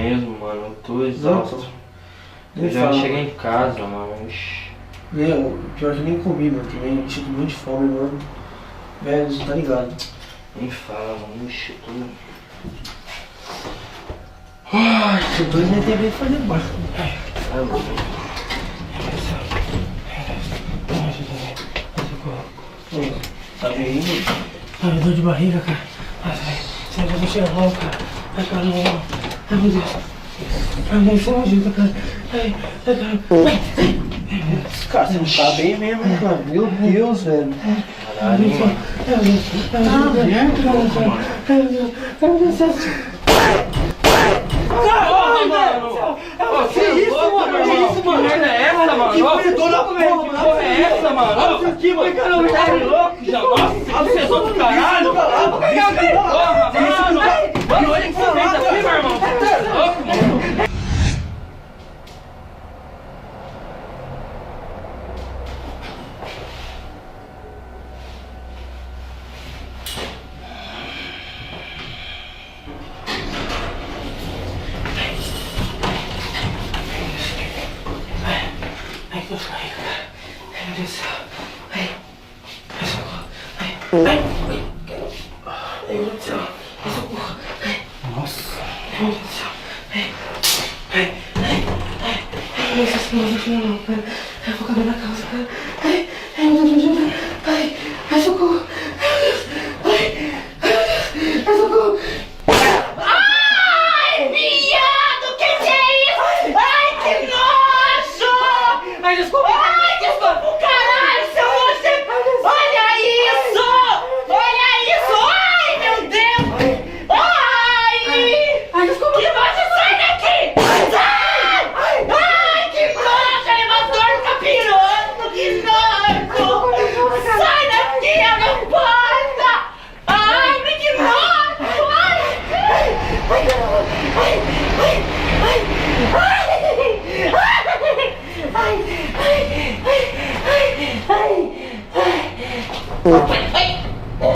mesmo, mano. Eu tô exausto. Eu já cheguei em casa, mano. Meu, pior que nem comi, mano. Também tive muito de fome, mano. Velho, você tá ligado? Nem fala, mano. Ixi, tô... Ai, se dois nem tem bem fazer barco. Tá bem, mano? Ai, dor de barriga, cara. Ai, você vai chegar logo, cara. Ai, caramba. Ai, meu Deus. Ai, meu Deus, você me ajuda, cara. Ai, caramba. Cara, você não tá bem mesmo, cara. Meu Deus, velho. Caralho, mano. Porra, mano! Que isso, mano? Que isso, mano? Que merda é essa, mano? Que porra é essa, mano? Olha aqui, mano, caramba, tá louco já? Nossa, você é do caralho! Porra, mano! Mano, olha o que você fez aqui, meu irmão! Você é louco, mano! Ai, que barriga, cara. Ai, meu Deus do céu. Ai, socorro. Ai, meu Deus do céu. Ai, socorro. Nossa. Ai, meu Deus do céu. Ai, meu Deus do céu, não, cara. Eu vou caber na calça, cara. Ai,